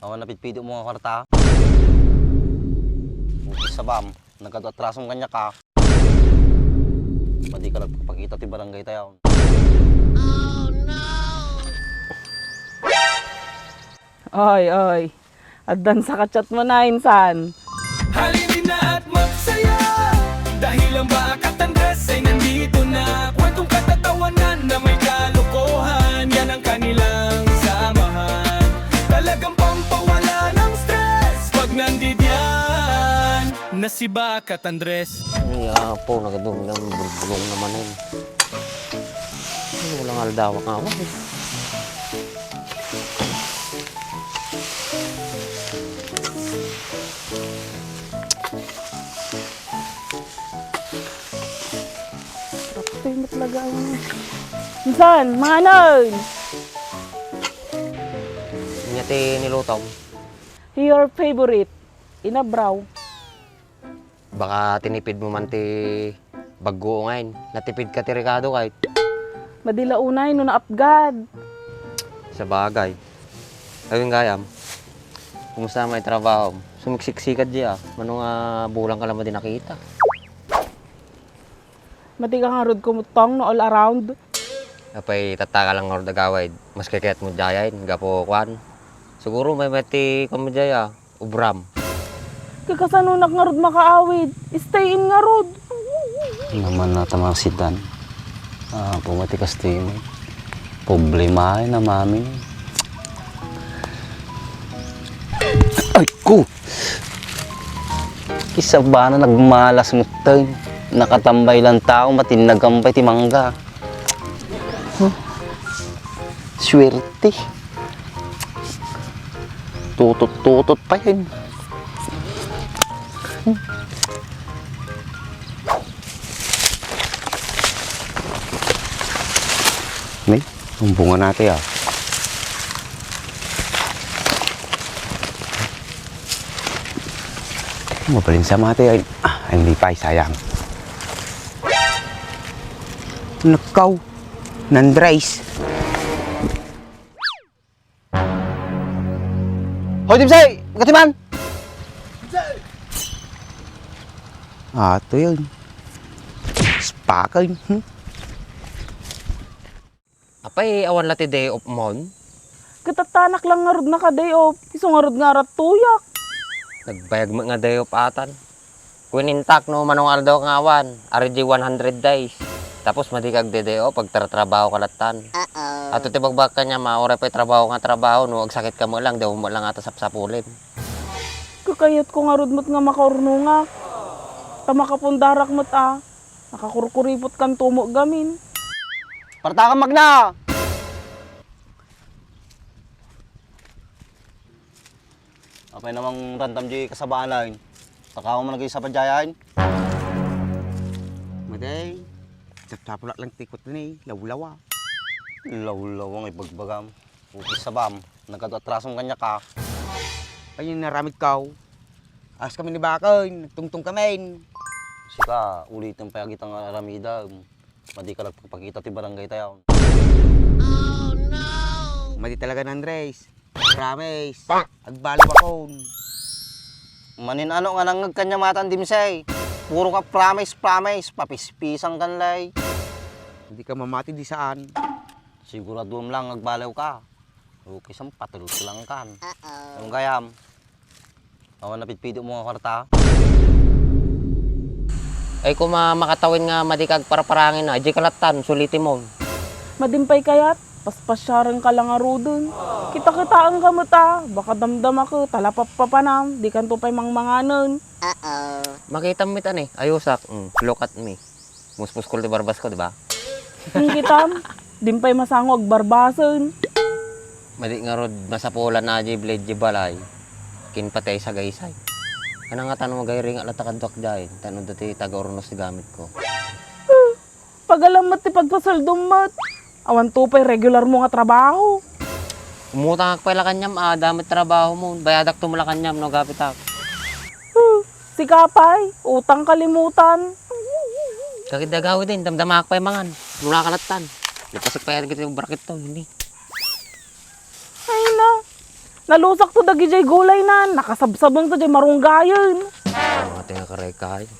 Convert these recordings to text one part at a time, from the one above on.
Awan napitpido mo nga kwarta. Bukis sa bam, nagkatatrasong kanya ka. Madi ka nagpapakita ti barangay tayo. Oy. Addan sa kachat mo na, insan. Halinin na at magsaya dahil ang Bakat Andres ay nandito na. Kwentong katatawanan na may kalokohan, yan ang kanilang samahan. Talagang pampawala ng stress pag nandidyan na si Bakat Andres. Ay, po, nagadong ng bulbulong naman yun. Ay, walang aldawak nga ako. Ito talaga. Insan, mga anon. Inyati nilutong. Your favorite, inabraw. Baka tinipid mo man ti bago ngayon. Natipid ka ti Ricardo kahit Madila unay, no naapgad. sa bagay. Ayun gayam. Kumusta may trabaho? Sumiksiksikat diya. Manong bulang ka lang din nakita. Matigang harod kumutong no all around. Apay tataka lang nga dagawid. Mas kikiyat mo jayain. Gapo kwan. Siguro may mati kamo jaya. Ubram. Kakasanunak nga rod makaawid. Stay in nga rod. Naman na tamang sidan. Pumatikas ti mo. Problema ay na mami. Ay ko! Isa ba na nagmalas mo tayo? Nakatambay lang tao, matinagampay ti mangga. Swerte. Tutot-tutot pa yun. May, ang bunga natin ah. Mabalin sa mati ay, hindi pa sayang. Nakaw, nandrais. Hoy, Dimsay! Katiman! Ito yun. Spakan. Apay awan lati day of mon. Katatanak lang nga rod na ka day off. Iso nga rod nga rat tuyak. Nagbayag mo nga day of atan. Kuinintak no manong aldaw nga awan. RG 100 days. Tapos madikag day off pag trabaho kalatan. Ato tibagbag ka niya maoray pa trabaho no agsakit ka mo lang daw mo lang ata sapsapulim. Kakayat ko nga rod mo't nga makaurnungak. Tama kapundarak mo't nakakurkuripot kan tumo gamin. Parta ka magna! Apay namang rantam di kasabaan lang. Takaw mo nagay sa padyayan. Maday, tapulak lang tikot ni, lawlawa. Law-law ang ibagbagam. Bukis sa bam, nagkatatrasong kanya ka. Ayun naramid kaw. As kami ni Bakon, nagtungtong kami. Sika, ulitin pa kitang aramida. Madi ka nagpapakita ti barangay tayo. Madi talaga ng Andres. Promise. Agbalo akon. Manin ano nga nang kanya matan Dimsay. Puro ka promise, papispisang kanlay. Hindi ka mamati di saan. Siguraduam lang agbalaw ka. Okay, sam patulog lang kan. Yung gayam. Awan napitpido mo nga kwarta. Ay kung makatawin nga madikag paraparangin na, di kalatan, suliti mo. Madimpay kayat. Paspasyaran ka lang nga rodon. Kita-kitaan ka mo baka damdam ako, talapapapanam, di kan to pa'y mangmanganon. Makita mo itan ayusak, look at me. Muspus ko di barbas ko, di ba? Yung kitam, dimpay masangog barbason. Madi nga rod, masapulan na di blade di balay. Kinpatay sa gaysay. Ano nga tanong magayring alatakadwak dyan, tanong dati taga-ornos di gamit ko. Pagalamat ti pagpasaldumot. Awan to pa'y regular mo nga trabaho. Umutang ka pala kanyam, damit trabaho mo. Bayadak tumula kanyam, no gapitak. Si Kapay, utang kalimutan. Kakidagawi din, damdamak pa yung mangan. Mula kalatan. Napasok pa yan kita yung bracket to, hindi. Ay na, Nalusak to dagi jay gulay nan. Nakasabsabang to jay marunggayan. Ang ating karekay.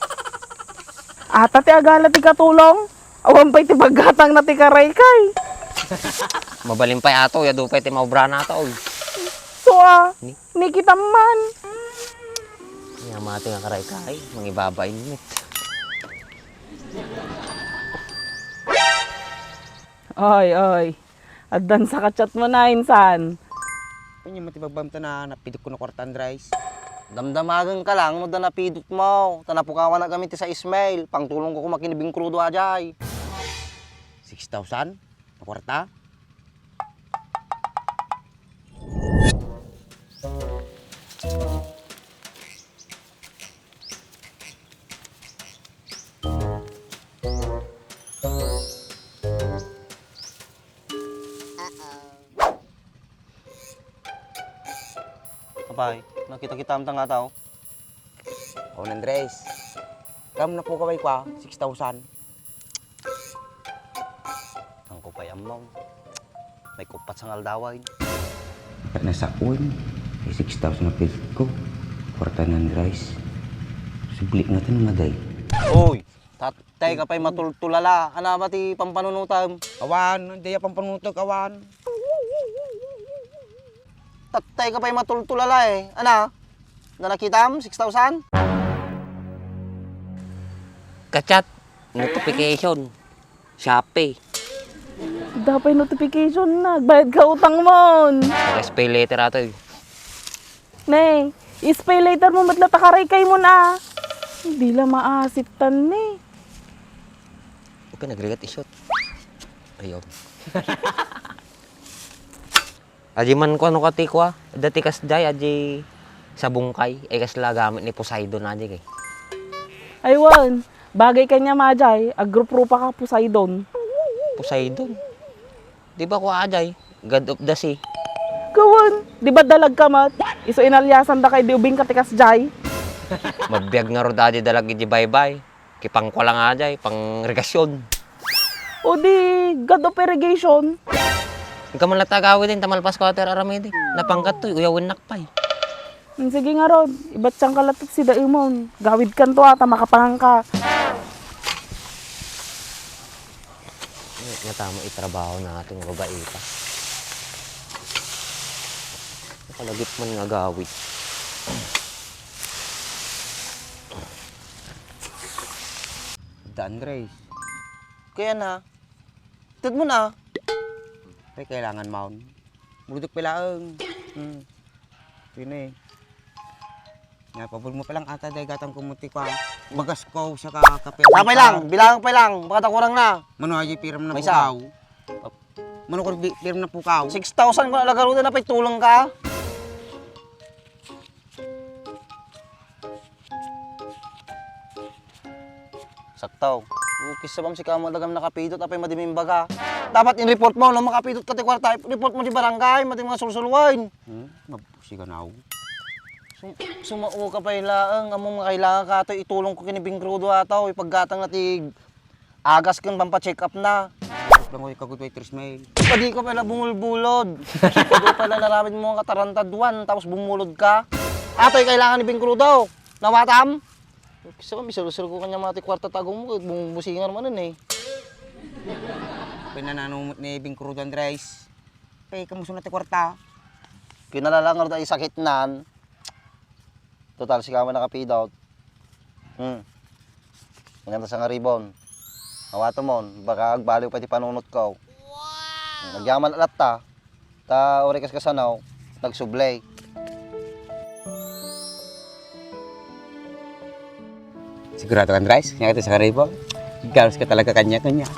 Ata ti agala ti katulong. Awan pa'y ti paggatang na ti karay kay. Mabalin pa ato, yado pa iti maubra na to. So ni kita man. Ang ating karekay, mangibabain mit. Ay. Addan sa kachat mo na, insan. Kanya matibagbam ta na napidok ko na kwartan, Dres. Damdamagan ka lang, mo da napidot mo. Tanapukawa na gamit sa Ismail. Pangtulong ko kumakinibing krudo ajay. 6,000 na kwarta. Kapay, nakita-kita ang tanga tao. O Andres. Kam na po kaway kwa, 6,000. Ang kupayam mo. May kupat sa ngaldaway. At nasa uwan, ay 6,000 na pilit ko. Kwarta ng Andres. Sublik natin ang maday. Uy, tatay ka pa'y matultulala. Ano ba ti pampanunutan? Awan, hindi pang panutog, awan. Tatay ka pa'y matultulala eh. Ano? Na nakita mo? 6,000? Kachat, notification. Shopee. Dapat notification na. Bayad ka utang mo. Nag-spay letter ato eh. Ne, ispay later mo matla takaray kay mo na. Hindi la maasitan ne. Huwag ka nag-regat isot. Ayun. Aji man ko ano kati ko dati kas day aji sa bungkay ay kasla gamit ni Poseidon aji kay. Aywan, bagay kanya majay, agrup-rupa ka Poseidon. Poseidon. Di ba ko ajay? God of the sea. Kawan, di ba dalag ka mat? Iso inalyasan da kay diubing katikas jay. Mabiyag nga ro aji dalag iti bye-bye. Kipang ko lang ajay, pang regasyon. O di, God of irrigation. Ang kaman latagawin din, tamalpas ko ater aramedi. Napangkat to, uyawin nakpay. Sige nga ron, iba't siyang kalatot si Daimon. Gawid kan to ata, makapangang ka. Nga tama itrabaho natin ng babae pa. Nakalagip man nga gawid. Da Andres. Kaya na. Tad mo na. Ay, kailangan maun. Mudok pilaang. Yun eh. Nga, pabul mo palang ata dahil gatang kumuti ka. Bagas ko sa kakapel. Sapay lang, bilang pa lang. Baka takurang na. Mano aja piram na May isa. pukaw. Mano ko piram na pukaw. 6,000 ko na lagaruda na pa'y tulong ka. Saktaw. Ukis sa bam si kamo dagam nakapidot apay madiming baga. Dapat in-report mo no makapidot ka ti kwarta. Report mo di barangay, mati mga sulsulwain. Mabusi ka na ako. Sumao ka pa ilaang among kailangan ka to itulong ko kini Bingkrudo ataw ipaggatang natig agas kang pampa-check up na. Lang ko ikagut may 3 mail. Padi ka pala bumulbulod. Padi pala naramid mo ang katarantadwan tapos bumulod ka. Atoy kailangan ni Bingkrudo. Nawatam? Kasi kami salo-salo ko kanya mga kwarta tagong mo bumubusingan naman nun eh. Pinananumot ni Bingkrudo Andres. Pay kamuso na ti kwarta. Kinalalangar da isakit nan. Total si kama nakapidout. Maganda sa nga ribon. Awato mon, baka agbaliw pa ti panunot ko. Wow! Nagyaman alat ta. Ta orikas kasanaw, nagsublay. Sigurado ka Andres, kanya kita sa karibo. Galos ka talaga kanya-kanya.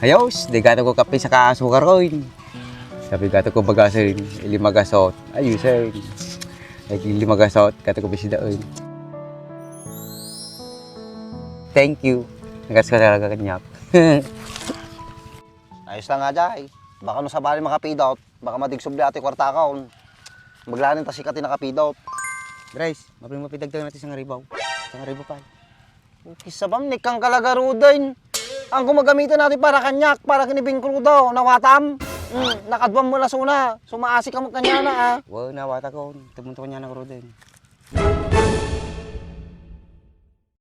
Ayos, di gato ko kape sa kaasukar ko. Sabi gato ko bagasin, ilimagasot. Ayusin. Ilimagasot, gato ko bisidaon. Thank you. Nagas ka talaga kanya. Ayos lang nga jay. Baka no sabali makapidout, baka madigsubli ati kwarta ka. Maglanin ta si kati nakapidout. Andres, mapidagdagan natin sa ngaribaw. Sa ngaribaw pa. Kisabam nikang kalagarudain. Ang gumagamitan natin para kanyak, para kinibing krudo, nawatam. Nakadwan mo na suna. Sumaasi ka mo kanya na ah. Wow, nawata ko. Tumunto ko niya na ko din.